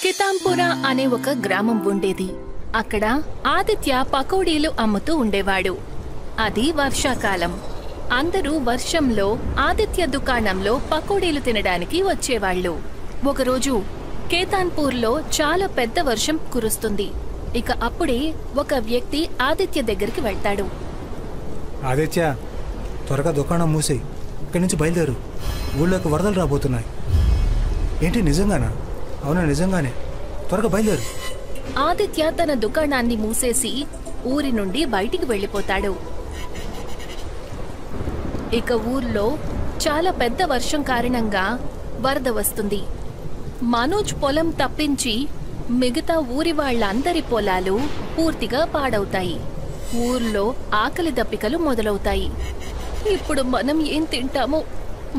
కితాంపురా అనే ఒక గ్రామం ఉండేది. అక్కడ ఆదిత్య పకోడీలు అమ్ముతూ ఉండేవాడు. అది వర్షాకాలం. అందరూ వర్షంలో ఆదిత్య దుకాణంలో పకోడీలు తినడానికి వచ్చేవాళ్లు. ఒకరోజు కేతాన్పూర్లో చాలా పెద్ద వర్షం కురుస్తుంది. ఇక అప్పుడే ఒక వ్యక్తి ఆదిత్య దగ్గరికి వెళ్తాడు. ఆదిత్య, త్వరగా దుకాణం మూసేయి, ఇక్కడి నుంచి బయలుదేరు, ఊళ్ళోకి వరదలు రాబోతున్నాయి. ఏంటి, నిజంగానా? అవునా, నిజంగానే, త్వరగా బయలుదేరు. ఆదిత్య తన దుకాణాన్ని మూసేసి ఊరి నుండి బయటికి వెళ్లిపోతాడు. ఇక ఊర్లో చాలా పెద్ద వర్షం కారణంగా వరద వస్తుంది. మనోజ్ పొలం తప్పించి మిగతా ఊరి వాళ్ళందరి పొలాలు పూర్తిగా పాడవుతాయి. ఊర్లో ఆకలి దప్పికలు మొదలవుతాయి. ఇప్పుడు మనం ఏం తింటామో?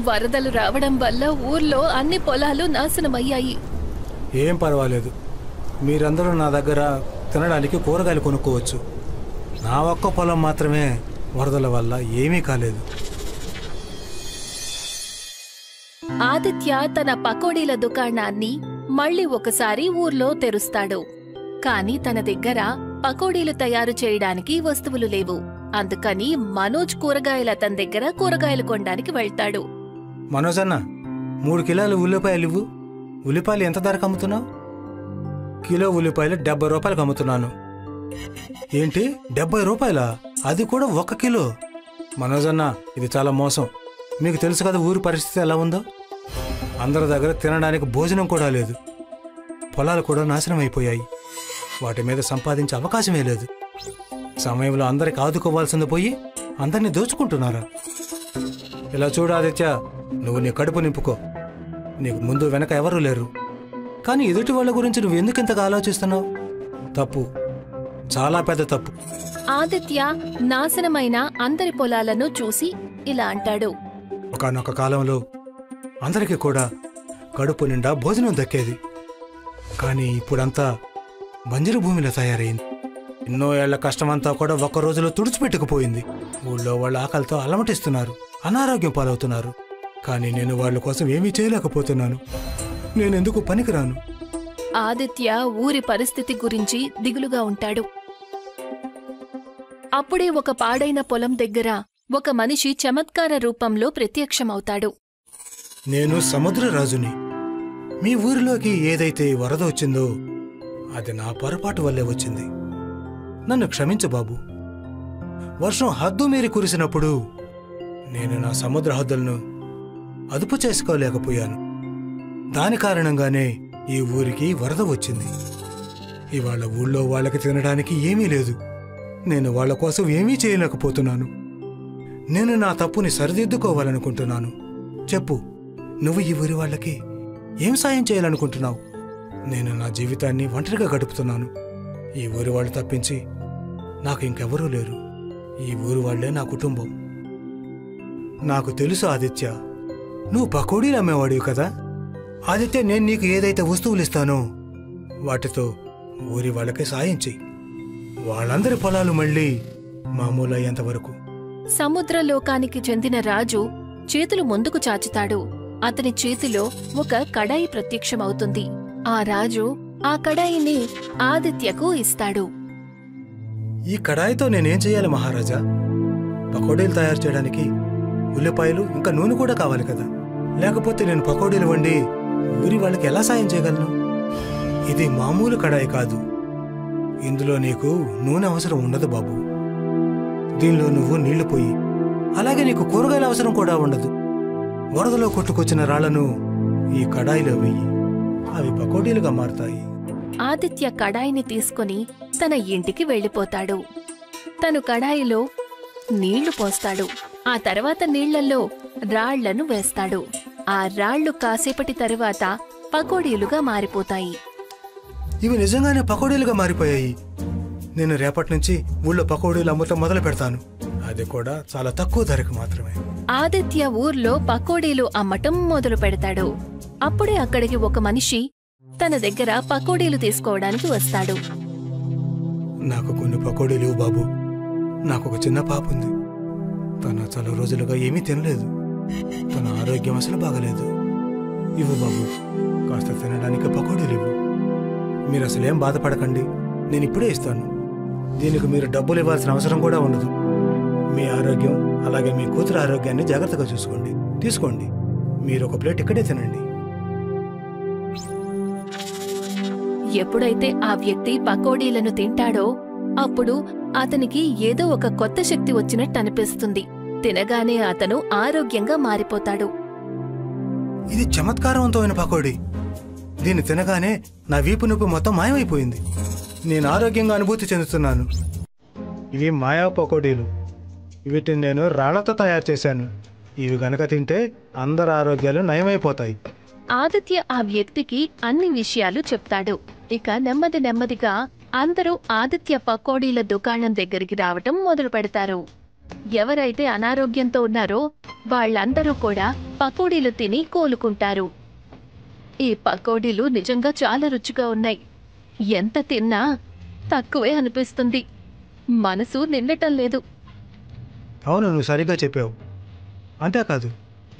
వరదలు రావడం వల్ల ఊర్లో అన్ని పొలాలు నాశనమయ్యాయి. ఏం పర్వాలేదు, మీరందరూ నా దగ్గర తినడానికి కూరగాయలు కొనుక్కోవచ్చు. నా ఒక్క పొలం మాత్రమే వరదల వల్ల ఏమీ కాలేదు. ఆదిత్య తన పకోడీల దుకాణాన్ని మళ్ళీ ఒకసారి ఊర్లో తెరుస్తాడు. కాని తన దగ్గర పకోడీలు తయారు చేయడానికి వస్తువులు లేవు. అందుకని మనోజ్ కూరగాయల అతని దగ్గర కూరగాయలు కొనడానికి వెళ్తాడు. మనోజ్ అన్న, 3 కిలోలు ఉల్లిపాయలు ఇవ్వు. ఉల్లిపాయలు ఎంత ధరకు అమ్ముతున్నావు? కిలో ఉల్లిపాయలు 70 రూపాయలకు అమ్ముతున్నాను. ఏంటి, 70 రూపాయలా? అది కూడా 1 కిలో? మనోజ్ అన్న, ఇది చాలా మోసం. మీకు తెలుసు కదా ఊరి పరిస్థితి ఎలా ఉందో. అందరి దగ్గర తినడానికి భోజనం కూడా లేదు. పొలాలు కూడా నాశనం అయిపోయాయి. వాటి మీద సంపాదించే అవకాశమే లేదు. సమయంలో అందరికి ఆదుకోవాల్సింది పోయి అందరినీ దోచుకుంటున్నారా? ఇలా చూడు ఆదిత్య, నువ్వు నీ కడుపు నింపుకో. నీకు ముందు వెనక ఎవరూ లేరు. కానీ ఎదుటి వాళ్ళ గురించి నువ్వు ఎందుకు ఇంతగా ఆలోచిస్తున్నావు? తప్పు, చాలా పెద్ద తప్పు. ఆదిత్య నాశనమైన అందరి పొలాలను చూసి ఇలా అంటాడు. ఒకానొక కాలంలో అందరికీ కూడా కడుపు నిండా భోజనం దక్కేది. కానీ ఇప్పుడంతా బంజరు భూమిలో తయారైంది. ఎన్నో ఏళ్ల కష్టమంతా కూడా 1 రోజులో తుడిచిపెట్టుకుపోయింది. ఊళ్ళో వాళ్ళ ఆకలితో అలమటిస్తున్నారు, అనారోగ్యం పాలవుతున్నారు. కానీ నేను వాళ్ళ కోసం ఏమీ చేయలేకపోతున్నాను. నేనెందుకు పనికిరాను? ఆదిత్య ఊరి పరిస్థితి గురించి దిగులుగా ఉంటాడు. అప్పుడే ఒక పాడైన పొలం దగ్గర ఒక మనిషి చమత్కార రూపంలో ప్రత్యక్షమవుతాడు. నేను సముద్రరాజుని. మీ ఊరిలోకి ఏదైతే వరద వచ్చిందో అది నా పొరపాటు వల్లే వచ్చింది. నన్ను క్షమించు బాబు. వర్షం హద్దు మీరి కురిసినప్పుడు నేను నా సముద్ర హద్దులను అదుపు చేసుకోలేకపోయాను. దాని కారణంగానే ఈ ఊరికి వరద వచ్చింది. ఇవాళ ఊళ్ళో వాళ్ళకి తినడానికి ఏమీ లేదు. నేను వాళ్ళ కోసం ఏమీ చేయలేకపోతున్నాను. నేను నా తప్పుని సరిదిద్దుకోవాలనుకుంటున్నాను. చెప్పు, నువ్వు ఈ ఊరి వాళ్ళకి ఏం సాయం చేయాలనుకుంటున్నావు? నేను నా జీవితాన్ని ఒంటరిగా గడుపుతున్నాను. ఈ ఊరి వాళ్ళు తప్పించి నాకు ఇంకెవరూ లేరు. ఈ ఊరి వాళ్లే నా కుటుంబం. నాకు తెలుసు ఆదిత్య, నువ్వు పకోడీలు అమ్మేవాడివి కదా. ఆదిత్య, నేను నీకు ఏదైతే వస్తువులు ఇస్తానో వాటితో ఊరి వాళ్ళకి సాయం చెయ్యి. వాళ్ళందరి పొలాలు మళ్ళీ మామూలు అయ్యేంతవరకు. సముద్రలోకానికి చెందిన రాజు చేతులు ముందుకు చాచుతాడు. అతని చేతిలో ఒక కడాయి ప్రత్యక్షమవుతుంది. ఆ రాజు ఆ కడాయిని ఆదిత్యకు ఇస్తాడు. ఈ కడాయితో నేనేం చెయ్యాలి మహారాజా? పకోడీలు తయారు చేయడానికి ఉల్లిపాయలు ఇంకా నూనె కూడా కావాలి కదా. లేకపోతే నేను పకోడీలు వండి ఊరి వాళ్ళకి ఎలా సాయం చేయగలను? ఇది మామూలు కడాయి కాదు. ఇందులో నీకు నూనె అవసరం ఉండదు బాబు. దీనిలో నువ్వు నీళ్లు పోయి, అలాగే నీకు కూరగాయల అవసరం కూడా ఉండదు. వరదలో కొట్టుకొచ్చిన రాళ్లను ఈ కడాయిలో వెయ్యి, అవి పకోడీలుగా మారుతాయి. ఆదిత్య కడాయిని తీసుకుని తన ఇంటికి వెళ్లిపోతాడు. తను కడాయిలో నీళ్లు పోస్తాడు. ఆ తర్వాత నీళ్లలో రాళ్లను వేస్తాడు. ఆ రాళ్లు కాసేపటి తరువాత పకోడీలుగా మారిపోతాయి. ఇవి నిజంగానే పకోడీలుగా మారిపోయాయి. నేను రేపటి నుంచి ఊళ్ళో పకోడీలు అమ్మటం మొదలు పెడతాను. అది కూడా చాలా తక్కువ ధరకు మాత్రమే. ఆదిత్య ఊర్లో పకోడీలు అమ్మటం మొదలు పెడతాడు. అప్పుడే అక్కడికి ఒక మనిషి తన దగ్గర పకోడీలు తీసుకోవడానికి వస్తాడు. నాకు కొన్ని పకోడీలు బాబు. నాకొక చిన్న పాప ఉంది. తన చాలా రోజులుగా ఏమీ తినలేదు. తన ఆరోగ్యం అసలు బాగలేదు. ఇవ్వు బాబు, కాస్త తినడానికి పకోడీలు ఇవ్వు. మీరు అసలేం బాధపడకండి, నేను ఇప్పుడే ఇస్తాను. దీనికి మీరు డబ్బులు ఇవ్వాల్సిన అవసరం కూడా ఉండదు. మీ ఆరోగ్యం అలాగే మీ కూతురు ఆరోగ్యాన్ని జాగ్రత్తగా చూసుకోండి. తీసుకోండి, మీరు ఒక ప్లేట్ ఇక్కడే తినండి. ఎప్పుడైతే ఆ వ్యక్తి పకోడీలను తింటాడో అప్పుడు అతనికి ఏదో ఒక కొత్త శక్తి వచ్చినట్టు అనిపిస్తుంది. తినగానే అతను ఆరోగ్యంగా మారిపోతాడు. ఇది చమత్కారవంతమైన పకోడీ. దీన్ని తినగానే నా వీపు నొప్పి మొత్తం మాయమైపోయింది. నేను ఆరోగ్యంగా అనుభూతి చెందుతున్నాను. ఇవి మాయా పకోడీలు. వీటిని నేను రాళ్లతో తయారు చేశాను. ఇవి గనక తింటే అందరి ఆరోగ్యాలు నయమైపోతాయి. ఆదిత్య ఆ వ్యక్తికి అన్ని విషయాలు చెప్తాడు. ఇక నెమ్మది నెమ్మదిగా అందరూ ఆదిత్య పకోడీల దుకాణం దగ్గరికి రావటం మొదలు పెడతారు. ఎవరైతే అనారోగ్యంతో ఉన్నారో వాళ్ళందరూ కూడా పకోడీలు తిని కోలుకుంటారు. ఈ పకోడీలు నిజంగా చాలా రుచిగా ఉన్నాయి. ఎంత తిన్నా తక్కువే అనిపిస్తుంది. మనసు నిండటం లేదు. అవును, నువ్వు సరిగ్గా చెప్పావు. అంతేకాదు,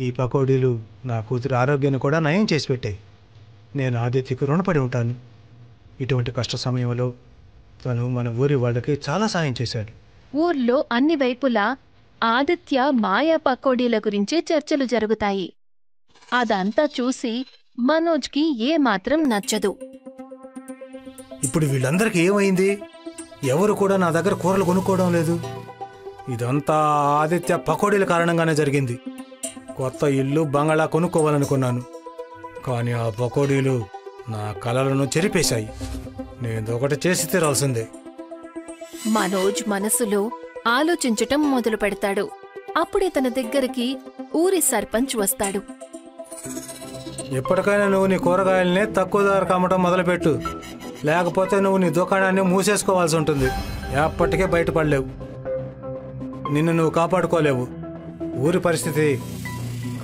ఈ పకోడీలు నా కూతురు ఆరోగ్యాన్ని కూడా నయం చేసి పెట్టాయి. నేను ఆదిత్యకు రుణపడి ఉంటాను. ఇటువంటి కష్ట సమయంలో తను మన ఊరి వాళ్ళకి చాలా సాయం చేశాడు. ఊర్లో అన్ని వైపులా ఆదిత్య మాయా పకోడీల గురించే చర్చలు జరుగుతాయి. అదంతా చూసి మనోజ్కి ఏమాత్రం నచ్చదు. ఇప్పుడు వీళ్ళందరికీ ఏమైంది? ఎవరు కూడా నా దగ్గర కూరలు కొనుక్కోవడం లేదు. ఇదంతా ఆదిత్య పకోడీల కారణంగానే జరిగింది. కొత్త ఇల్లు బంగాళా కొనుక్కోవాలనుకున్నాను, కానీ ఆ పకోడీలు నా కలలను చెరిపేశాయి. నేను ఒకటి చేసి తీరాల్సిందే. మనోజ్ మనసులో ఆలోచించటం మొదలు పెడతాడు. అప్పుడే తన దగ్గరికి ఊరి సర్పంచ్ వస్తాడు. ఎప్పటికైనా నువ్వు నీ కూరగాయలనే తక్కువ ధరకు అమ్మటం మొదలుపెట్టు, లేకపోతే నువ్వు నీ దుకాణాన్ని మూసేసుకోవాల్సి ఉంటుంది. ఎప్పటికే బయటపడలేవు. నిన్ను నువ్వు కాపాడుకోలేవు. ఊరి పరిస్థితి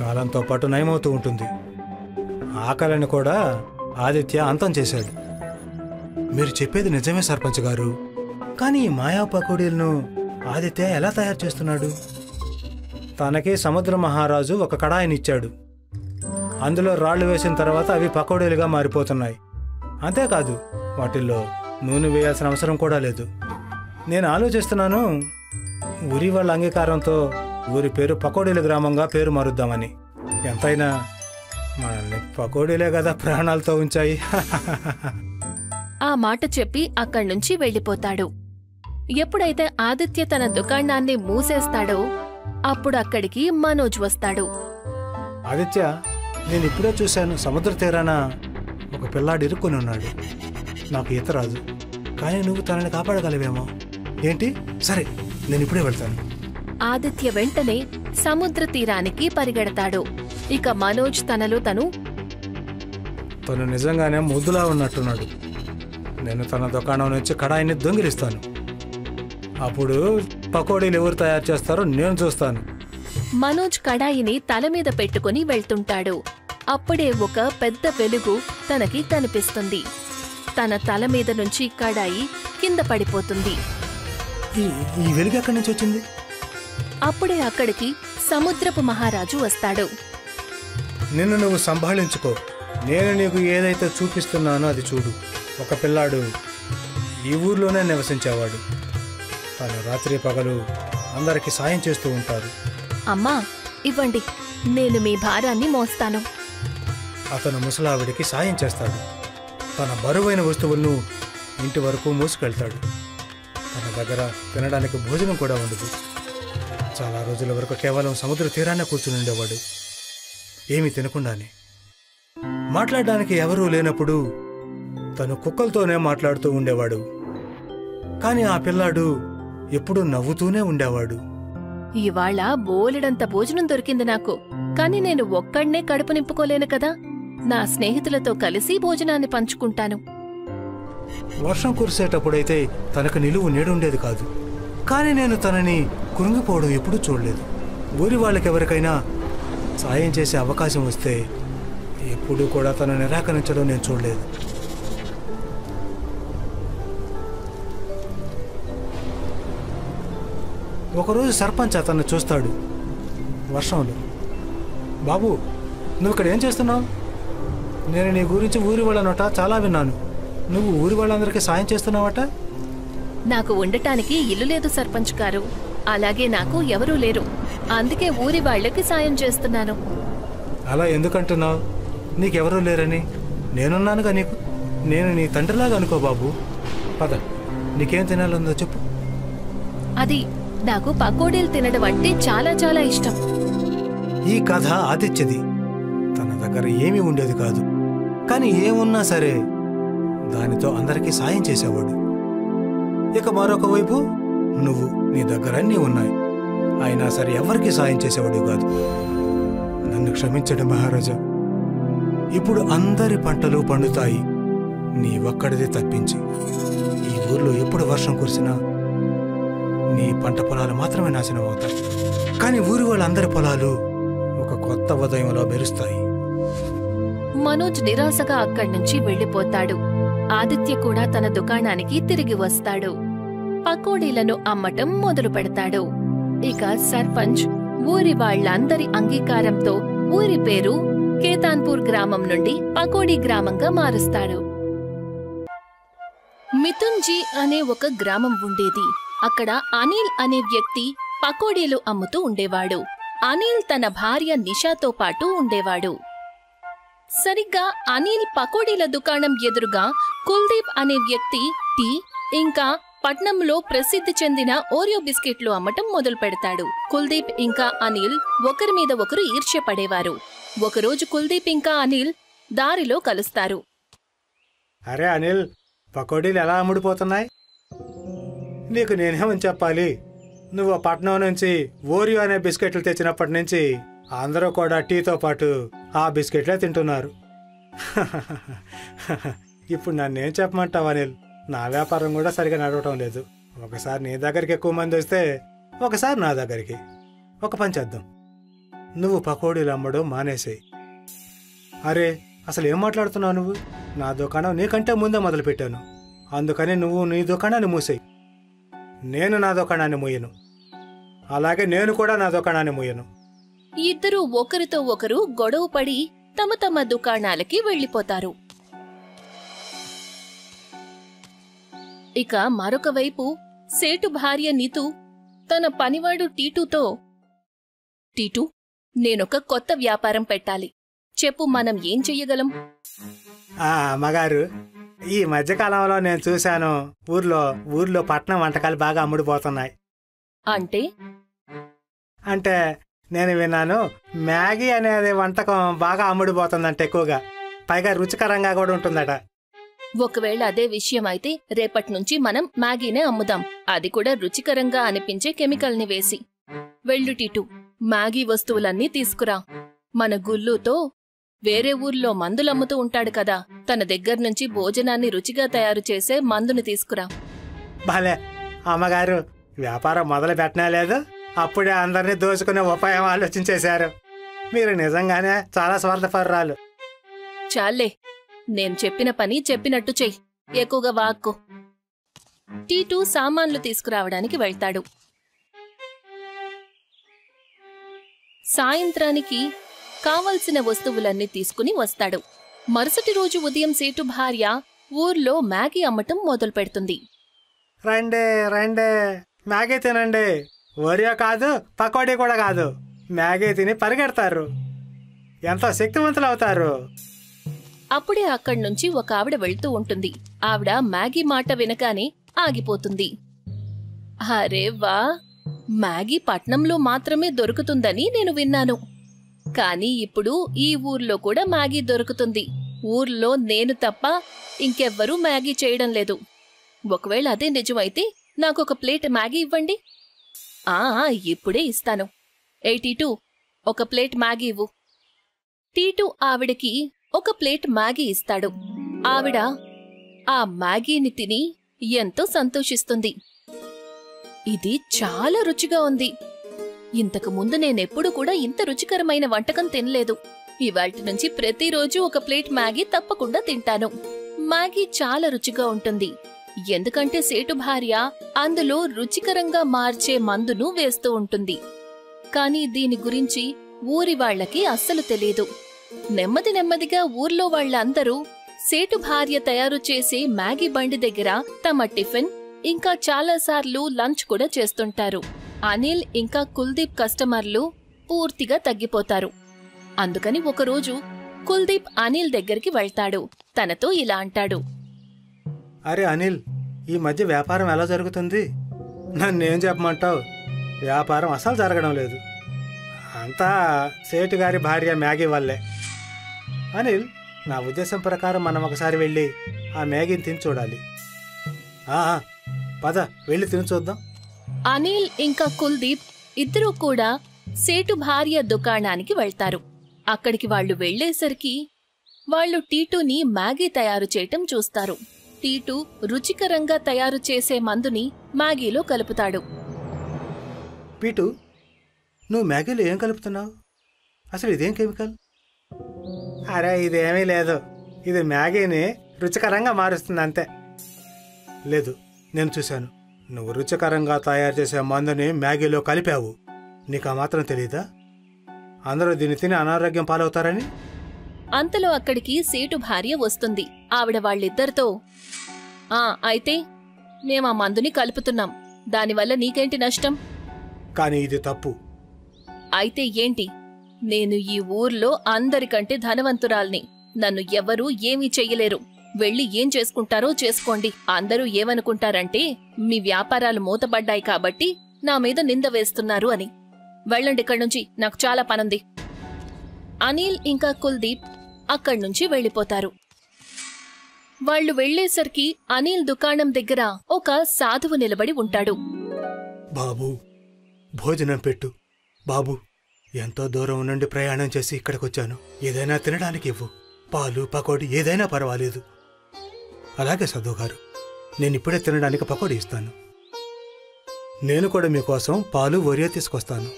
కాలంతో పాటు నయమవుతూ ఉంటుంది. ఆకలిని కూడా ఆదిత్య అంతం చేశాడు. మీరు చెప్పేది నిజమే సర్పంచ్ గారు, కానీ ఈ మాయా పకోడీలను ఆదిత్య ఎలా తయారు చేస్తున్నాడు? తనకి సముద్ర మహారాజు ఒక కడాయినిచ్చాడు. అందులో రాళ్లు వేసిన తర్వాత అవి పకోడీలుగా మారిపోతున్నాయి. అంతేకాదు, వాటిల్లో నూనె వేయాల్సిన అవసరం కూడా లేదు. నేను ఆలోచిస్తున్నాను, ఊరి వాళ్ళ అంగీకారంతో ఊరి పేరు పకోడీల గ్రామంగా పేరు మారుద్దామని. ఎంతైనా మనల్ని పకోడీలే కదా ప్రాణాలతో ఉంచాయి. ఆ మాట చెప్పి అక్కడ్నుంచి వెళ్ళిపోతాడు. ఎప్పుడైతే ఆదిత్య తన దుకాణాన్ని మూసేస్తాడో అప్పుడు అక్కడికి మనోజ్ వస్తాడు. ఆదిత్య, నేను ఇప్పుడే చూశాను, సముద్ర తీరాన ఒక పిల్లాడు ఇరుక్కుని ఉన్నాడు. నాకు ఈత రాదు, కానీ నువ్వు తనని కాపాడగలవేమో. ఏంటి? సరే, నేను ఇప్పుడే వెళ్తాను. ఆదిత్య వెంటనే సముద్ర తీరానికి పరిగెడతాడు. ఇక మనోజ్ తనలో తను నిజంగానే ముద్దులా ఉన్నట్టున్నాడు. నేను తన దుకాణం నుంచి కడాయిని దొంగిలిస్తాను. అప్పుడు పకోడీలు ఎవరు తయారు చేస్తారో నేను చూస్తాను. మనోజ్ కడాయిని తల మీద పెట్టుకుని వెళ్తుంటాడు. అప్పుడే ఒక పెద్ద వెలుగు తనకి కనిపిస్తుంది. తన తల మీద నుంచి కడాయి కింద పడిపోతుంది. ఈ వెలుగు ఎక్కడి నుంచి వచ్చింది? అప్పుడే అక్కడికి సముద్రపు మహారాజు వస్తాడు. నిన్ను నువ్వు సంభాళించుకో. నేను నీకు ఏదైతే చూపిస్తున్నానో అది చూడు. ఒక పిల్లాడు ఈ ఊర్లోనే నివసించేవాడు. తను రాత్రి పగలు అందరికీ సాయం చేస్తూ ఉంటారు. అమ్మా, ఇవ్వండి, నేను మీ భారాన్ని మోస్తాను. అతను ముసలావిడికి సాయం చేస్తాడు. తన బరువైన వస్తువులను ఇంటి వరకు మోసుకెళ్తాడు. తన దగ్గర తినడానికి భోజనం కూడా ఉండదు. చాలా రోజుల వరకు కేవలం సముద్ర తీరాన్ని కూర్చుని ఉండేవాడు, ఏమీ తినకుండానే. మాట్లాడడానికి ఎవరూ లేనప్పుడు తను కుక్కలతోనే మాట్లాడుతూ ఉండేవాడు. కానీ ఆ పిల్లాడు ఎప్పుడూ నవ్వుతూనే ఉండేవాడు. ఇవాళ బోలెడంత భోజనం దొరికింది నాకు, కాని నేను ఒక్కడ్నే కడుపు నింపుకోలేను కదా. నా స్నేహితులతో కలిసి భోజనాన్ని పంచుకుంటాను. వర్షం కురిసేటప్పుడైతే తనకు నిలువు నీడుండేది కాదు. కానీ నేను తనని కృంగిపోవడం ఎప్పుడూ చూడలేదు. ఊరి వాళ్ళకెవరికైనా సాయం చేసే అవకాశం వస్తే ఎప్పుడూ కూడా తను నిరాకరించడం నేను చూడలేదు. ఒకరోజు సర్పంచ్ అతన్ని చూస్తాడు వర్షంలో. బాబు, నువ్వు ఇక్కడ ఏం చేస్తున్నావు? నేను నీ గురించి ఊరి వాళ్ళ నోట చాలా విన్నాను. నువ్వు ఊరి వాళ్ళందరికీ సాయం చేస్తున్నావట? నాకు ఉండటానికి ఇల్లు లేదు సర్పంచ్ గారు. అలాగే నాకు ఎవరూ లేరు. అందుకే ఊరి వాళ్ళకి సాయం చేస్తున్నాను. అలా ఎందుకంటున్నావు? నీకెవరూ లేరని. నేనున్నానుగా నీకు. నేను నీ తండ్రిలాగా అనుకో బాబు. పద, నీకేం తినాలందో చెప్పు. అది నాకు పకోడీలు తినడం అంటే చాలా చాలా ఇష్టం. ఈ కథ ఆదిత్యది. తన దగ్గర ఏమీ ఉండేది కాదు, కానీ ఏమున్నా సరే దానితో అందరికీ సాయం చేసేవాడు. ఇక మరొక వైపు నువ్వు, నీ దగ్గర అన్నీ ఉన్నాయి, అయినా సరే ఎవరికీ సాయం చేసేవాడు కాదు. నన్ను క్షమించడం మహారాజా. ఇప్పుడు అందరి పంటలు పండుతాయి, నీ ఒక్కడిదే తప్పించి. ఈ ఊర్లో ఎప్పుడు వర్షం కురిసినా నీ పంట పొలాలు మాత్రమే నాశనం అవుతాయి, కానీ ఊరి వాళ్ళందరి పొలాలు ఒక కొత్త ఉదయంలో మెరుస్తాయి. మనోజ్ నిరాశగా అక్కడి నుంచి వెళ్లిపోతాడు. ఆదిత్య కూడా తన దుకాణానికి తిరిగి వస్తాడు. పకోడీలను అమ్మటం మొదలు పెడతాడు. ఇక సర్పంచ్ ఊరి వాళ్ళందరి అంగీకారంతో ఊరి పేరు కేతాన్పూర్ గ్రామం నుండి పకోడీ గ్రామంగా మారుస్తాడు. మిథున్జీ అనే ఒక గ్రామం ఉండేది. అక్కడ అనిల్ అనే వ్యక్తి పకోడీలు అమ్ముతూ ఉండేవాడు. అనిల్ తన భార్య నిషాతో పాటు ఉండేవాడు. సరిగ్గా అనిల్ పకోడీల దుకాణం ఎదురుగా కుల్దీప్ అనే వ్యక్తి టీ ఇంకా పట్నంలో ప్రసిద్ధి చెందిన ఓరియో బిస్కెట్లు అమ్మటం మొదలు పెడతాడు. కుల్దీప్ ఇంకా అనిల్ ఒకరి మీద ఒకరు ఈర్ష్యపడేవారు. ఒకరోజు కుల్దీప్ ఇంకా అనిల్ దారిలో కలుస్తారు. అరే అనిల్, పకోడీలు ఎలా అమ్ముడిపోతున్నాయి? నీకు నేనేమని చెప్పాలి? నువ్వు పట్నం నుంచి ఓరియో అనే బిస్కెట్లు తెచ్చినప్పటి నుంచి అందరూ కూడా టీతో పాటు ఆ బిస్కెట్లే తింటున్నారు. ఇప్పుడు నన్నేం చెప్పమంటావు అనిల్? నా వ్యాపారం కూడా సరిగా నడవటం లేదు. ఒకసారి నీ దగ్గరికి ఎక్కువ మంది వస్తే ఒకసారి నా దగ్గరికి. ఒక పని చేద్దాం, నువ్వు పకోడీలు అమ్మడం మానేసేయి. అరే, అసలు ఏం మాట్లాడుతున్నావు నువ్వు? నా దుకాణం నీకంటే ముందే మొదలుపెట్టాను, అందుకని నువ్వు నీ దుకాణాన్ని మూసేయి. నేను నా దుకాణాన్ని మూయను, అలాగే నేను కూడా నా దుకాణాన్ని మూయను. ఇద్దరూ ఒకరితో ఒకరు గొడవ పడి తమ తమ దుకాణాలకి వెళ్లిపోతారు. ఇక మరొక వైపు సేటు భార్య నీతు తన పనివాడు టీటూతో, టీటూ, నేనొక కొత్త వ్యాపారం పెట్టాలి, చెప్పు, మనం ఏం చెయ్యగలం? అమ్మగారు, ఈ మధ్యకాలంలో నేను చూశాను, ఊర్లో పట్నం వంటకాలు బాగా అమ్ముడుపోతున్నాయి. అంటే నేను విన్నాను, మ్యాగీ అనేది వంటకం బాగా అమ్ముడుపోతుందంట ఎక్కువగా, పైగా రుచికరంగా కూడా ఉంటుందట. ఒకవేళ అదే విషయం అయితే రేపటి నుంచి మనం మ్యాగీనే అమ్ముదాం, అది కూడా రుచికరంగా అనిపించే కెమికల్ని వేసి. వెళ్ళు టీటూ, మ్యాగీ వస్తువులన్నీ తీసుకురా. మన గుల్లుతో వేరే ఊర్లో మందులమ్ముతూ ఉంటాడు కదా, తన దగ్గర్నుంచి భోజనాన్ని రుచిగా తయారు చేసే మందుని తీసుకురా. భలే అమ్మగారు, వ్యాపారం మొదలు పెట్టనే లేదు, అప్పుడే అందరినీ దోచుకునే ఉపాయం ఆలోచించేశారు. మీరు నిజంగానే చాలా స్వార్థపరురాలు. చాలే, నేను చెప్పిన పని చెప్పినట్టు చెయ్యి, ఎక్కువగా వాక్కు. టీటూ సామాన్లు తీసుకురావడానికి వెళ్తాడు. సాయంత్రానికి కావలసిన వస్తువులన్నీ తీసుకుని వస్తాడు. మరుసటి రోజు ఉదయం సేటు భార్య ఊర్లో మ్యాగీ అమ్మటం మొదలు పెడుతుంది. రండే రండే, మ్యాగీ తినండి. ఓరియో కాదు, పకోడీ కూడా కాదు, మ్యాగీ తిని పరిగెడతారు, ఎంతో శక్తివంతులు అవుతారు. అప్పుడే అక్కడి నుంచి ఒక ఆవిడ వెళ్తూ ఉంటుంది. ఆవిడ మ్యాగీ మాట వినగానే ఆగిపోతుంది. అరే వా, మ్యాగీ పట్నంలో మాత్రమే దొరుకుతుందని నేను విన్నాను, కానీ ఇప్పుడు ఈ ఊర్లో కూడా మ్యాగీ దొరుకుతుంది. ఊర్లో నేను తప్ప ఇంకెవ్వరూ మ్యాగీ చేయడం లేదు. ఒకవేళ అదే నిజమైతే నాకొక ప్లేట్ మ్యాగీ ఇవ్వండి. ఇప్పుడే ఇస్తాను. ఏ టీటూ, ఒక ప్లేట్ మ్యాగీ ఇవ్వు. టీటూ ఆవిడకి ఒక ప్లేట్ మ్యాగీ ఇస్తాడు. ఆవిడ ఆ మ్యాగీని తిని ఎంతో సంతోషిస్తుంది. ఇది చాలా రుచిగా ఉంది. ఇంతకు ముందు నేనెప్పుడు కూడా ఇంత రుచికరమైన వంటకం తినలేదు. ఇవాల్టి నుంచి ప్రతిరోజు ఒక ప్లేట్ మ్యాగీ తప్పకుండా తింటాను. మ్యాగీ చాలా రుచిగా ఉంటుంది, ఎందుకంటే సేటు భార్య అందులో రుచికరంగా మార్చే మందును వేస్తూ ఉంటుంది. కానీ దీని గురించి ఊరి వాళ్లకి అస్సలు తెలీదు. నెమ్మదిగా ఊర్లో వాళ్ళందరూ సేటు భార్య తయారు చేసే మ్యాగీ బండి దగ్గర తమ టిఫిన్ ఇంకా చాలాసార్లు లంచ్ కూడా చేస్తుంటారు. అనిల్ ఇంకా కుల్దీప్ కస్టమర్లు పూర్తిగా తగ్గిపోతారు. అందుకని ఒకరోజు కుల్దీప్ అనిల్ దగ్గరికి వెళ్తాడు. తనతో ఇలా అంటాడు, అరే అనిల్, ఈ మధ్య వ్యాపారం ఎలా జరుగుతుంది? నన్నేం చెప్పమంటావు? వ్యాపారం అసలు జరగడం లేదు. అంతా సేటు గారి భార్య మ్యాగీ వల్లే. అనిల్, నా ఉద్దేశం ప్రకారం మనం ఒకసారి వెళ్ళి ఆ మ్యాగీని తిని చూడాలి. పద, వెళ్ళి తిని చూద్దాం. అనిల్ ఇంకా కుల్దీప్ ఇద్దరూ కూడా సేటు భార్య దుకాణానికి వెళ్తారు. అక్కడికి వాళ్లు వెళ్లేసరికి వాళ్లు టీటూని మ్యాగీ తయారు చేయటం చూస్తారు. టీటూ రుచికరంగా తయారు చేసే మందుని మ్యాగీలో కలుపుతాడు. పీటు, నువ్వు మ్యాగీలో ఏం కలుపుతున్నావు? అసలు ఇదేం కెమికల్? అరే, ఇదేమీ లేదు. ఇది మ్యాగీని రుచికరంగా మారుస్తుంది అంతే. లేదు, నేను చూశాను. నువ్వు రుచికరంగా తయారు చేసే మందుని మ్యాగీలో కలిపావు. నీకు ఆ మాత్రం తెలీదా? అందరూ దీన్ని తిని అనారోగ్యం పాలవుతారని. అంతలో అక్కడికి సేటు భార్య వస్తుంది. ఆవిడ వాళ్ళిద్దరితో, అయితే మేమా మందుని కలుపుతున్నాం. దానివల్ల నీకేంటి నష్టం? కానీ ఇది తప్పు. అయితే ఏంటి? నేను ఈ ఊర్లో అందరికంటే ధనవంతురాల్ని. నన్ను ఎవ్వరూ ఏమీ చెయ్యలేరు. వెళ్ళి ఏం చేసుకుంటారో చేసుకోండి. అందరూ ఏమనుకుంటారంటే మీ వ్యాపారాలు మూతపడ్డాయి కాబట్టి నా మీద నింద వేస్తున్నారు అని. వెళ్ళండి ఇక్కడ్నుంచి, నాకు చాలా పనుంది. అనిల్ ఇంకా కుల్దీప్ అక్కడ్నుంచి వెళ్ళిపోతారు. వాళ్లు వెళ్లేసరికి అనిల్ దుకాణం దగ్గర ఒక సాధువు నిలబడి ఉంటాడు. బాబూ, భోజనం పెట్టు. బాబూ, ఎంతో దూరం నుండి ప్రయాణం చేసి ఇక్కడికొచ్చాను. ఏదైనా తినడానికి ఇవ్వు. పాలు, పకోడీ ఏదైనా పర్వాలేదు. అలాగే సాధువు గారు, నేనిప్పుడే తినడానికి పకోడీ ఇస్తాను. నేను కూడా మీకోసం పాలు, ఓరియో తీసుకొస్తాను.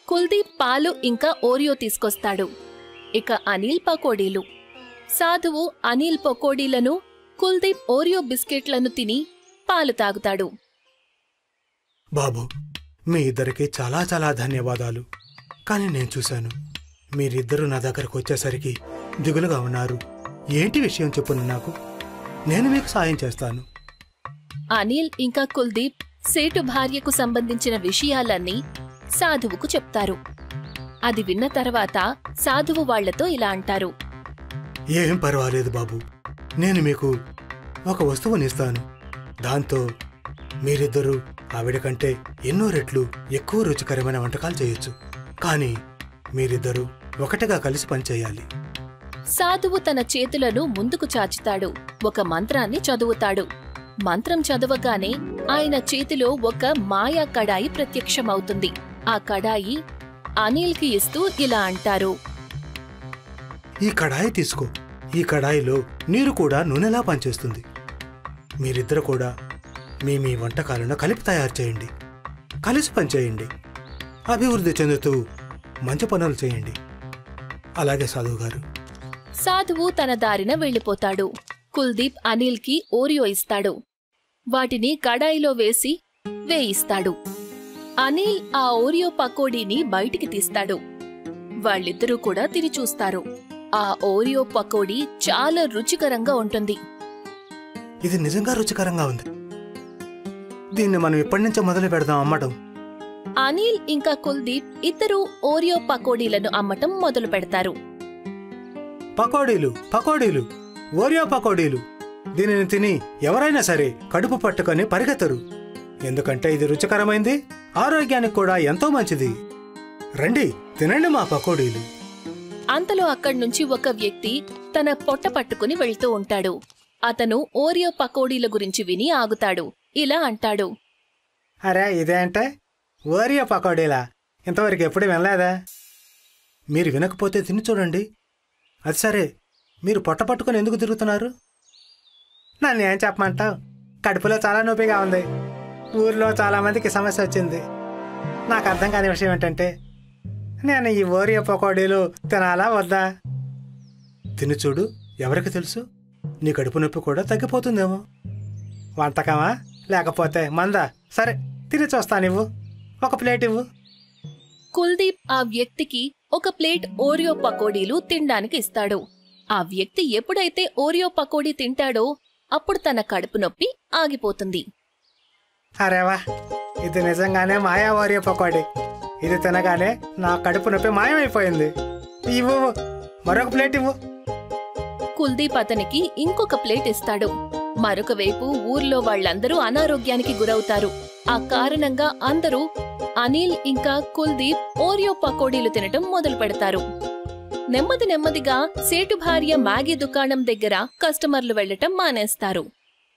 కుల్దీప్ పాలు ఇంకా ఓరియో తీసుకొస్తాడు. ఇక అనిల్ పకోడీలు. సాధువు అనిల్ పకోడీలను, కుల్దీప్ ఓరియో బిస్కెట్లను తిని పాలు తాగుతాడు. బాబు, మీ ఇద్దరికి చాలా చాలా ధన్యవాదాలు. కానీ నేను చూశాను, మీరిద్దరూ నా దగ్గరకు వచ్చేసరికి దిగులుగా ఉన్నారు. ఏంటి విషయం చెప్పును నాకు. నేను మీకు సాయం చేస్తాను. అనిల్ ఇంకా కుల్దీప్ సేటు భార్యకు సంబంధించిన విషయాలన్నీ సాధువుకు చెప్తారు. అది విన్న తర్వాత సాధువు వాళ్లతో ఇలా అంటారు, ఏం పర్వాలేదు బాబు. నేను మీకు ఒక వస్తువునిస్తాను. దాంతో మీరిద్దరూ ఆవిడ కంటే ఎన్నో రెట్లు ఎక్కువ రుచికరమైన వంటకాలు చేయొచ్చు. కానీ మీరిద్దరూ ఒకటిగా కలిసి పనిచేయాలి. సాధువు తన చేతులను ముందుకు చాచుతాడు. ఒక మంత్రాన్ని చదువుతాడు. మంత్రం చదవగానే ఆయన చేతిలో ఒక మాయా కడాయి ప్రత్యక్షమవుతుంది. ఆ కడాయి అనిల్కి ఇస్తూ ఇలా అంటారు, ఈ కడాయి తీసుకో. ఈ కడాయిలో నీరు కూడా నూనెలా పనిచేస్తుంది. మీరిద్దరు కూడా మీ మీ వంటకాలను కలిపి తయారు చేయండి. కలిసి పనిచేయండి. అభివృద్ధి చెందుతూ మంచి పనులు చేయండి. అలాగే సాధువు గారు. సాధువు తన దారిన వెళ్లిపోతాడు. కుల్దీప్ అనిల్కి ఓరియో ఇస్తాడు. వాటిని కడాయిలో వేసి వేయిస్తాడు. అనిల్ ఆ ఓరియో పకోడీని బయటికి తీస్తాడు. వాళ్ళిద్దరూ కూడా తిని చూస్తారు. ఆ ఓరియో పకోడీ చాలా రుచికరంగా ఉంటుంది. ఇది నిజంగా రుచికరంగా ఉంది. దీన్ని మనం ఇప్పటి నుంచే మొదలు పెడదాం అమ్మటం. అనిల్ ఇంకా కుల్దీప్ ఇద్దరూ ఓరియో పకోడీలను అమ్మటం మొదలు పెడతారు. పకోడీలు, పకోడీలు, ఓరియో పకోడీలు. దీనిని తిని ఎవరైనా సరే కడుపు పట్టుకొని పరిగెత్తరు. ఎందుకంటే ఇది రుచికరమైంది, ఆరోగ్యానికి కూడా ఎంతో మంచిది. రండి, తినండి మా పకోడీలు. అంతలో అక్కడ్నుంచి ఒక వ్యక్తి తన పొట్ట పట్టుకుని వెళ్తూ ఉంటాడు. అతను ఓరియో పకోడీల గురించి విని ఆగుతాడు. ఇలా అంటాడు, అరే, ఇదేంటే ఓరియో పకోడీలా? ఇంతవరకు ఎప్పుడు వినలేదా? మీరు వినకపోతే తిని చూడండి. అది సరే, మీరు పొట్ట పట్టుకుని ఎందుకు తిరుగుతున్నారు? నన్ను ఏం చెప్పమంటావు? కడుపులో చాలా నొప్పిగా ఉంది. ఊర్లో చాలామందికి సమస్య వచ్చింది. నాకు అర్థం కాని విషయం ఏంటంటే, నేను ఈ ఓరియో పకోడీలు తినాలా వద్దా? తిని చూడు, ఎవరికి తెలుసు, నీ కడుపు నొప్పి కూడా తగ్గిపోతుందేమో. వంటకమా లేకపోతే మందా? సరే, తిని చూస్తానివ్వు. ఒక ప్లేట్ ఇవ్వు. కుల్దీప్ ఆ వ్యక్తికి ఒక ప్లేట్ ఓరియో పకోడీలు తినడానికి ఇస్తాడు. ఆ వ్యక్తి ఎప్పుడైతే ఓరియో పకోడీ తింటాడో అప్పుడు తన కడుపు నొప్పి ఆగిపోతుంది. అరేవా, ఇది నిజంగానే మాయా ఓరియో పకోడీ. ఇది తినగానే నా కడుపు నొప్పి మాయమైపోయింది. ఇవ్వు, మరొక ప్లేట్ ఇవ్వు. కుల్దీప్ అతనికి ఇంకొక ప్లేట్ ఇస్తాడు. మరొక వైపు ఊర్లో వాళ్ళందరూ అనారోగ్యానికి గురవుతారు. ఆ కారణంగా అందరూ అనిల్ ఇంకా కుల్దీప్ ఓరియో పకోడీలు తినటం మొదలు పెడతారు. నెమ్మది నెమ్మదిగా సేటు భార్య మ్యాగీ దుకాణం దగ్గర కస్టమర్లు వెళ్లటం మానేస్తారు.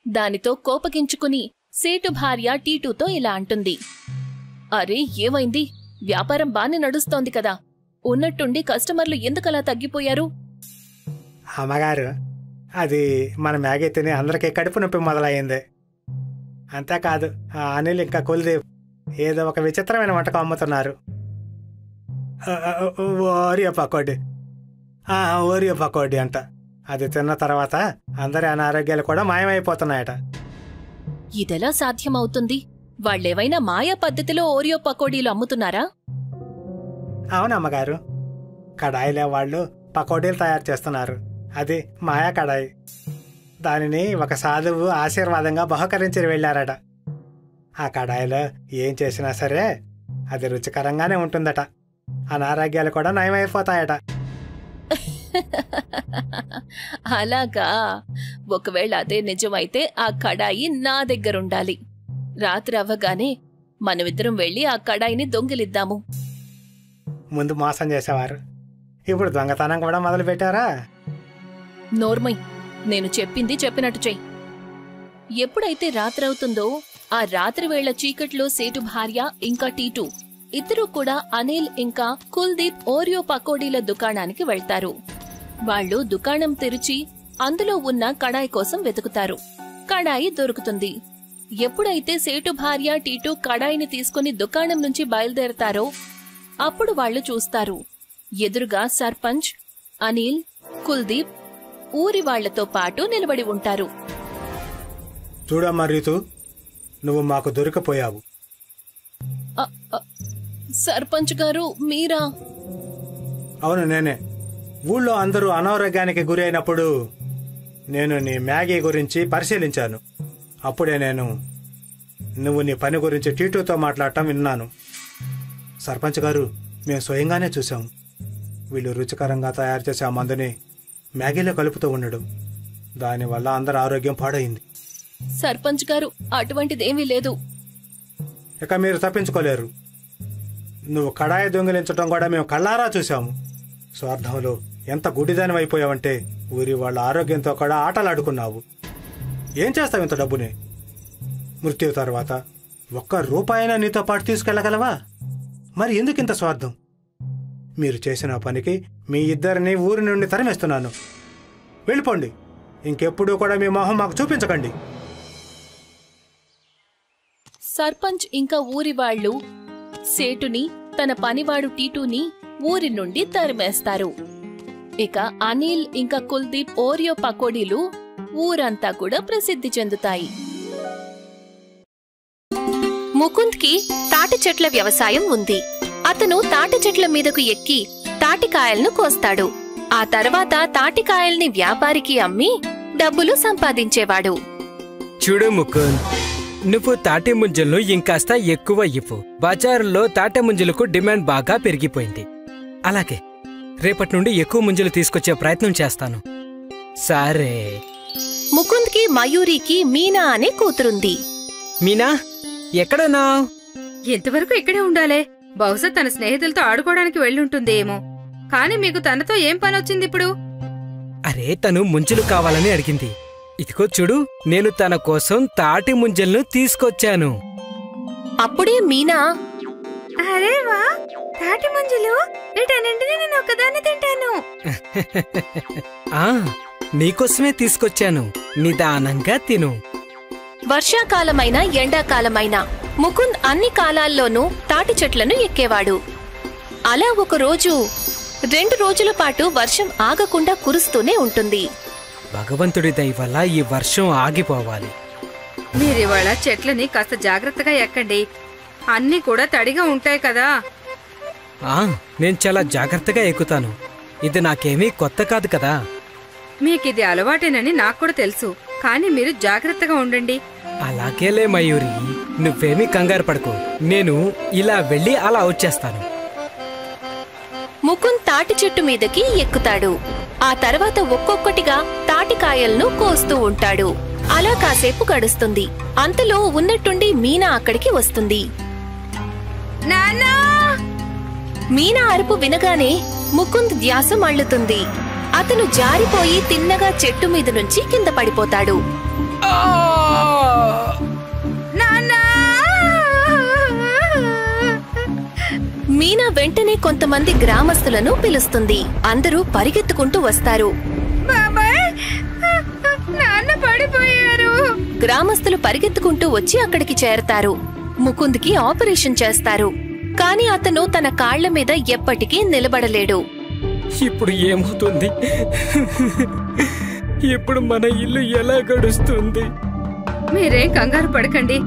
దానితో కోపగించుకుని సేటు భార్య టీటూతో ఇలా అంటుంది, అరే ఏమైంది? వ్యాపారం బానే నడుస్తోంది కదా, ఉన్నట్టుండి కస్టమర్లు ఎందుకలా తగ్గిపోయారు? అమ్మగారు, అది మన మ్యాగీ తిని అందరికీ కడుపు నొప్పి మొదలయ్యింది. అంతేకాదు, అనిల్ ఇంకా కుల్దీప్ ఏదో ఒక విచిత్రమైన వంటకం అమ్ముతున్నారు. ఓరియో పకోడీ, ఓరియో పకోడీ అంట. అది తిన్న తర్వాత అందరి అనారోగ్యాలు కూడా మాయమైపోతున్నాయట. ఇదెలా సాధ్యమవుతుంది? వాళ్ళేవైనా మాయా పద్ధతిలో ఓరియో పకోడీలు అమ్ముతున్నారా? అవునమ్మగారు, కడాయిలో వాళ్ళు పకోడీలు తయారు చేస్తున్నారు. అది మాయా కడాయి. దానిని ఒక సాధువు ఆశీర్వాదంగా బహుకరించి వెళ్ళారట. ఆ కడాయిలో ఏం చేసినా సరే అది రుచికరంగానే ఉంటుందట. అనారోగ్యాలు కూడా నయమైపోతాయట. అలాగా? ఒకవేళ అదే నిజమైతే ఆ కడాయి నా దగ్గరుండాలి. రాత్రి అవ్వగానే మనమిద్దరం వెళ్ళి ఆ కడాయిని దొంగిలిద్దాము. ముందు మోసం చేసేవారు, ఇప్పుడు దొంగతనం కూడా మొదలు పెట్టారా? నోర్మై, నేను చెప్పింది చెప్పినట్టు చెయ్యి. ఎప్పుడైతే రాత్రవుతుందో ఆ రాత్రి వేళ చీకట్లో సేటు భార్య ఇంకా టీటూ ఇద్దరూ కూడా అనిల్ ఇంకా కుల్దీప్ ఓరియో పకోడీల దుకాణానికి వెళ్తారు. వాళ్ళు దుకాణం తెరిచి అందులో ఉన్న కడాయి కోసం వెతుకుతారు. కడాయి దొరుకుతుంది. ఎప్పుడైతే సేటు భార్య టీటూ కడాయిని తీసుకుని దుకాణం నుంచి బయలుదేరతారో అప్పుడు వాళ్ళు చూస్తారు, ఎదురుగా సర్పంచ్, అనిల్, కుల్దీప్ ఊరి వాళ్లతో పాటు నిలబడి ఉంటారు. చూడమ్మా రీతూ, నువ్వు మాకు దొరికిపోయావు. సర్పంచ్ గారు మీరా? అవును, నేనే. ఊళ్ళో అందరూ అనారోగ్యానికి గురి అయినప్పుడు నేను నీ మ్యాగీ గురించి పరిశీలించాను. అప్పుడే నువ్వు నీ పని గురించి టీటూతో మాట్లాడటం విన్నాను. సర్పంచ్ గారు, మేము స్వయంగానే చూసాం. వీళ్ళు రుచికరంగా తయారు చేసే ఆ మందుని మ్యాగీలో కలుపుతూ ఉండడం, దానివల్ల అందరి ఆరోగ్యం పాడైంది. సర్పంచ్ గారు, అటువంటిదేమీ లేదు. ఇక మీరు తప్పించుకోలేరు. నువ్వు కడాయి దొంగిలించడం కూడా మేము కళ్ళారా చూసాము. స్వార్థంలో ఎంత గుడిదాని అయిపోయావంటే ఊరి వాళ్ళ ఆరోగ్యంతో కూడా ఆటలాడుకున్నావు. ఏం చేస్తావు ఇంత డబ్బుని? మృత్యు తర్వాత ఒక్క రూపాయినా నీతో పాటు తీసుకెళ్లగలవా? మరి ఎందుకింత స్వార్థం? మీరు చేసిన పనికి మీ ఇద్దరిని ఊరి నుండి తరిమేస్తున్నాను. వెళ్ళిపోండి. ఇంకెప్పుడూ కూడా మీ మొహం మాకు చూపించకండి. సర్పంచ్ ఇంకా ఊరి వాళ్ళు సేటుని, తన పనివాడు టీటూని ఊరి నుండి తరిమేస్తారు. ఇక అనిల్ ఇంకా కుల్దీప్ ఓరియో పకోడీలు ఊరంతా కూడా ప్రసిద్ధి చెందుతాయి. ముకుంద్కి తాటి చెట్ల వ్యవసాయం ఉంది. అతను తాటి చెట్ల మీదకు ఎక్కి తాటికాయలను కోస్తాడు. ఆ తర్వాత తాటికాయల్ని వ్యాపారికి అమ్మి డబ్బులు సంపాదించేవాడు. చూడు ముకుంద్, నువ్వు తాటి ముంజలను ఇంకాస్త ఎక్కువ ఇవ్వు. బజారులో తాటి ముంజలకు డిమాండ్ బాగా పెరిగిపోయింది. అలాగే రేపటి నుండి ఎక్కువ ముంజలు తీసుకొచ్చే ప్రయత్నం చేస్తాను. సరే. ముకుంద్కి మయూరికి మీనా అనే కూతురుంది. మీనా, ఎక్కడున్నావు? ఎంతవరకు ఇక్కడే ఉండాలే. బహుశా తన స్నేహితులతో ఆడుకోవడానికి వెళ్ళుంటుంది ఏమో. కాని మీకు తనతో ఏం పనొచ్చింది ఇప్పుడు? అరే, తను ముంజలు కావాలని అడిగింది. ఇదిగో చూడు, నేను తన కోసం తాటి ముంజలను తీసుకొచ్చాను. అప్పుడే మీనా, అరే వా, తాటి ముంజలు! వీటన్నింటినీ నేను ఒక్కదాన్ని తింటాను. ఆ, నీకోసమే తీసుకొచ్చాను. నిదానంగా తిను. వర్షాకాలమైనా ఎండాకాలమైనా ముకుంద్ అన్ని కాలాల్లోనూ తాటి చెట్లను ఎక్కేవాడు. అలా ఒకరోజు 2 రోజుల పాటు వర్షం ఆగకుండా కురుస్తూనే ఉంటుంది. భగవంతుడి దయ వల్ల ఈ వర్షం ఆగిపోవాలి. మీరివాళ చెట్లని కాస్త జాగ్రత్తగా ఎక్కండి. అన్నీ కూడా తడిగా ఉంటాయి కదా. నేను చాలా జాగ్రత్తగా ఎక్కుతాను. ఇది నాకేమీ కొత్త కాదు కదా. మీకిది అలవాటేనని నాకు కూడా తెలుసు, కానీ మీరు జాగ్రత్తగా ఉండండి. అలాగేలే మయూరి, నువ్వేమీ కంగారు పడకు. నేను ఇలా వెళ్ళి అలా వచ్చేస్తాను. ముకుంద్ తాటి చెట్టు మీదకి ఎక్కుతాడు. ఆ తర్వాత ఒక్కొక్కటిగా తాటికాయలను కోస్తూ ఉంటాడు. అలా కాసేపు గడుస్తుంది. అంతలో ఉన్నట్టుండి మీనా అక్కడికి వస్తుంది. నాన్నా! మీనా అరుపు వినగానే ముకుంద్ ధ్యాస మళ్ళుతుంది. అతను జారిపోయి తిన్నగా చెట్టు మీద నుంచి కింద పడిపోతాడు. నాన్నా! మీనా వెంటనే కొంతమంది గ్రామస్తులను పిలుస్తుంది. అందరూ పరిగెత్తుకుంటూ వస్తారు. బాబాయ్, నాన్న పడిపోయారు. గ్రామస్తులు పరిగెత్తుకుంటూ వచ్చి అక్కడికి చేరతారు. ముకుంద్కి ఆపరేషన్ చేస్తారు. కాని అతను తన కాళ్ల మీద ఎప్పటికీ నిలబడలేడు. ఇప్పుడు ఏమవుతుంది? ఇప్పుడు మన ఇల్లు ఎలా గడుస్తుంది? మీరేం కంగారు పడకండి,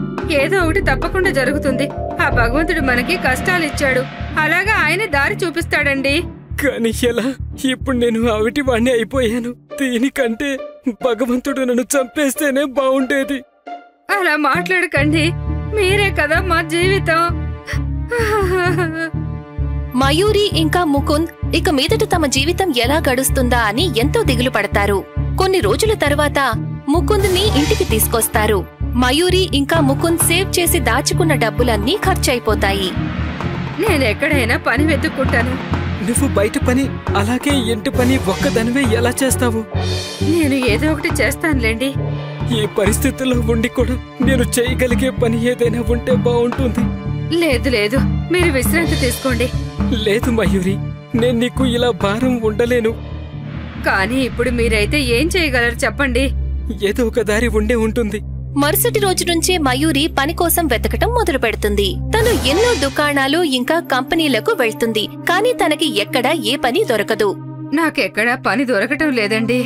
ఏదో ఒకటి తప్పకుండా జరుగుతుంది. ఆ భగవంతుడు మనకి కష్టాలిచ్చాడు, అలాగా ఆయన దారి చూపిస్తాడండి. కానీ ఎలా? ఇప్పుడు నేను అవిటి వాణ్ణి అయిపోయాను. దీనికంటే భగవంతుడు నన్ను చంపేస్తేనే బాగుండేది. అలా మాట్లాడకండి, మీరే కదా మా జీవితం. మయూరి ఇంకా ముకుంద్ ఇక మీదట తమ జీవితం ఎలా గడుస్తుందా అని ఎంతో దిగులు పడతారు. కొన్ని రోజుల తర్వాత ముకుంద్ని ఇంటికి తీసుకొస్తారు. మయూరి ఇంకా ముకుంద్ సేవ్ చేసి దాచుకున్న డబ్బులన్నీ ఖర్చయిపోతాయి. నేనెక్కడైనా పని వెతుక్కుంటాను. నువ్వు బయట పని అలాగే ఇంటి పని ఒక్కదానివే ఎలా చేస్తావు? నేను ఏదో ఒకటి చేస్తానులేండి. ఈ పరిస్థితుల్లో ఉండి కూడా నేను చేయగలిగే పని ఏదైనా ఉంటే బాగుంటుంది. లేదు లేదు, మీరు విశ్రాంతి తీసుకోండి. లేదు మయూరి, నేను నీకు ఇలా భారం ఉండలేను. కానీ ఇప్పుడు మీరైతే ఏం చేయగలరు చెప్పండి. ఏదో ఒక దారి ఉండే ఉంటుంది. మరుసటి రోజు నుంచే మయూరి పని కోసం వెతకటం మొదలు పెడుతుంది. తను ఎన్నో దుకాణాలు ఇంకా కంపెనీలకు వెళ్తుంది. కానీ తనకి ఎక్కడా ఏ పని దొరకదు. నాకెక్కడా పని దొరకటం లేదండి.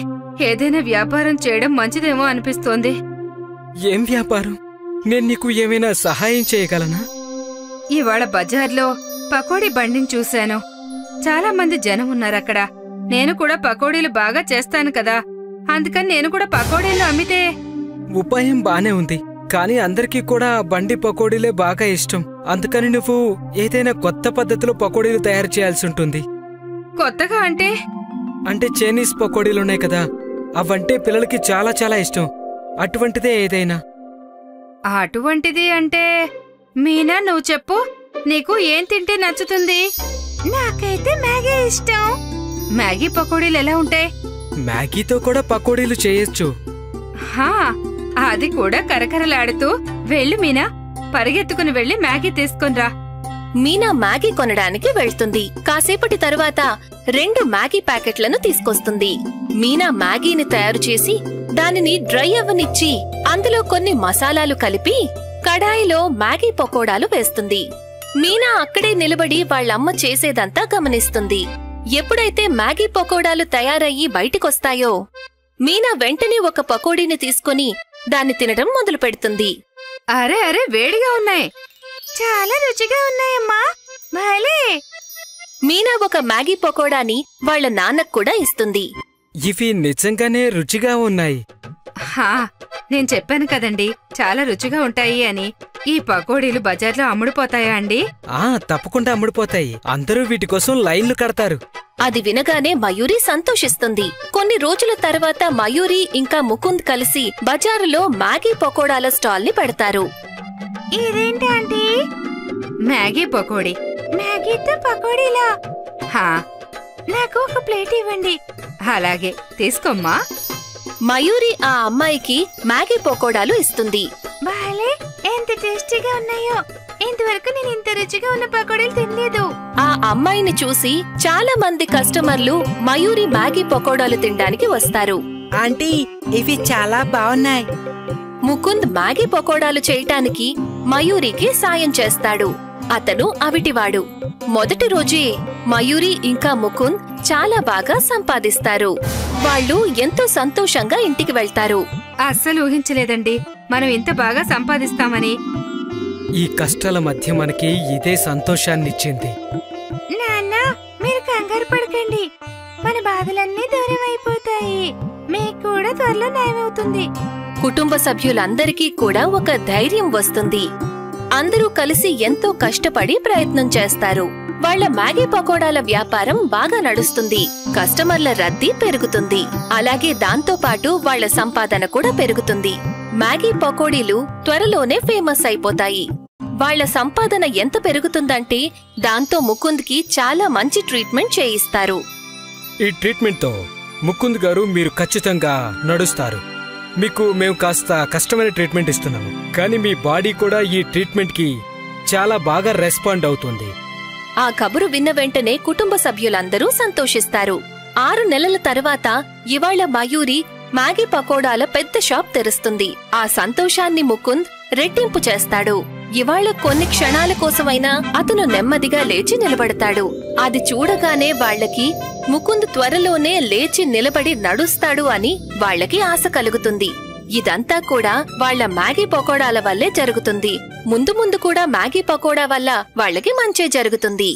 ఏదైనా వ్యాపారం చేయడం మంచిదేమో అనిపిస్తోంది. ఏం వ్యాపారం? నేను నీకు ఏమైనా సహాయం చేయగలనా? ఇవాళ బజార్లో పకోడీ బండిని చూశాను. చాలా మంది జనం ఉన్నారక్కడ. నేను కూడా పకోడీలు బాగా చేస్తాను కదా, అందుకని నేను కూడా పకోడీలు అమ్మితే. ఉపాయం బానే ఉంది, కానీ అందరికీ కూడా బండి పకోడీలే బాగా ఇష్టం. అందుకని నువ్వు ఏదైనా కొత్త పద్ధతిలో పకోడీలు తయారు చేయాల్సి ఉంటుంది. కొత్తగా అంటే చైనీస్ పకోడీలున్నాయి కదా, అవంటే పిల్లలకి చాలా చాలా ఇష్టం. అటువంటిదే ఏదైనా. అటువంటిది అంటే మీనా, నువ్వు చెప్పు, నీకు ఏం తింటే నచ్చుతుంది? నాకైతే మ్యాగీ ఇష్టం. మ్యాగీ పకోడీలు ఎలా ఉంటాయి? మ్యాగీతో కూడా పకోడీలు చేయొచ్చు. హా, అది కూడా కరకరలాడుతూ. వెళ్ళు మీనా, పరిగెత్తుకుని వెళ్లి మ్యాగీ తీసుకునిరా. మీనా మ్యాగీ కొనడానికి వెళ్తుంది. కాసేపటి తరువాత 2 మ్యాగీ ప్యాకెట్లను తీసుకొస్తుంది. మీనా మ్యాగీని తయారు చేసి దానిని డ్రై అవ్వనిచ్చి అందులో కొన్ని మసాలాలు కలిపి కడాయిలో మ్యాగీ పకోడాలు వేస్తుంది. మీనా అక్కడే నిలబడి వాళ్ళమ్మ చేసేదంతా గమనిస్తుంది. ఎప్పుడైతే మ్యాగీ పకోడాలు తయారయ్యి బయటికొస్తాయో మీనా వెంటనే ఒక పకోడీని తీసుకుని దాన్ని తినడం మొదలు పెడుతుంది. అరే అరే, వేడిగా ఉన్నాయి, చాలా రుచిగా ఉన్నాయమ్మా, భలే. మీనా ఒక మ్యాగీ పకోడాని వాళ్ళ నాన్నకు కూడా ఇస్తుంది. ఇవి నిజంగానే రుచిగా ఉన్నాయి. హా, నేను చెప్పాను కదండి, చాలా రుచిగా ఉంటాయి అని. ఈ పకోడీలు బజార్లో అమ్ముడుపోతాయా అండి? తప్పకుండా అమ్ముడుపోతాయి. అందరూ వీటి కోసం లైన్లు కడతారు. అది వినగానే మయూరి సంతోషిస్తుంది. కొన్ని రోజుల తర్వాత మయూరి ఇంకా ముకుంద్ కలిసి బజారులో మ్యాగీ పకోడాల స్టాల్ ని పెడతారు. ఇదేంటి ఆంటీ? మ్యాగీ పకోడీ. మ్యాగీతో పకోడీలా? హా, నాకు ఒక ప్లేట్ ఇవ్వండి. అలాగే, తీసుకోమ్మా. మయూరి ఆ అమ్మాయికి మ్యాగీ పకోడాలు ఇస్తుంది. బాలే, ఎంత టేస్టీగా ఉన్నాయో. ఇంతవరకు నేను ఇంత రుచిగా ఉన్న పకోడీలు తినలేదు. ఆ అమ్మాయిని చూసి చాలా మంది కస్టమర్లు మయూరి మ్యాగీ పకోడాలు తినడానికి వస్తారు. ఆంటీ, ఇవి చాలా బాగున్నాయి. ముకుంద్ మ్యాగీ పకోడాలు చేయటానికి మయూరికి సాయం చేస్తాడు. అతను అవిటివాడు. మొదటి రోజే మయూరి ఇంకా ముకుంద్ చాలా బాగా సంపాదిస్తారు. వాళ్ళు ఎంతో సంతోషంగా ఇంటికి వెళ్తారు. అస్సలు ఊహించలేదండి మనం ఇంత బాగా సంపాదిస్తామని. ఈ కష్టాల మధ్య మనకి ఇదే సంతోషాన్నిచ్చింది. నాన్న, మీరు కంగారు పడకండి, మన బాధలన్నీ దూరం అయిపోతాయి. చాలా త్వరలో నయమవుతుంది. కుటుంబ సభ్యులందరికీ కూడా ఒక ధైర్యం వస్తుంది. అందరూ కలిసి ఎంతో కష్టపడి ప్రయత్నం చేస్తారు. వాళ్ళ మ్యాగీ పకోడాల వ్యాపారం బాగా నడుస్తుంది. కస్టమర్ల రద్దీ పెరుగుతుంది. అలాగే దాంతో పాటు వాళ్ళ సంపాదన కూడా పెరుగుతుంది. మ్యాగీ పకోడీలు త్వరలోనే ఫేమస్ అయిపోతాయి. వాళ్ళ సంపాదన ఎంత పెరుగుతుందంటే దాంతో ముకుంద్కి చాలా మంచి ట్రీట్మెంట్ చేయిస్తారు. ఈ ట్రీట్మెంట్తో ముకుంద్ గారు మీరు ఖచ్చితంగా నడుస్తారు. మీకు మేము కాస్త కష్టమైన ట్రీట్మెంట్ ఇస్తున్నాము, కానీ మీ బాడీ కూడా ఈ ట్రీట్మెంట్కి చాలా బాగా రెస్పాండ్ అవుతుంది. ఆ కబురు విన్న వెంటనే కుటుంబ సభ్యులందరూ సంతోషిస్తారు. 6 నెలల తర్వాత ఇవాళ మయూరి మ్యాగీ పకోడాల పెద్ద షాప్ తెరుస్తుంది. ఆ సంతోషాన్ని ముకుంద్ రెట్టింపు చేస్తాడు. ఇవాళ కొన్ని క్షణాల కోసమైనా అతను నెమ్మదిగా లేచి నిలబడతాడు. అది చూడగానే వాళ్లకి ముకుంద్ త్వరలోనే లేచి నిలబడి నడుస్తాడు అని వాళ్లకి ఆశ కలుగుతుంది. ఇదంతా కూడా వాళ్ల మ్యాగీ పకోడాల వల్లే జరుగుతుంది. ముందు ముందు కూడా మ్యాగీ పకోడా వల్ల వాళ్లకి మంచే జరుగుతుంది.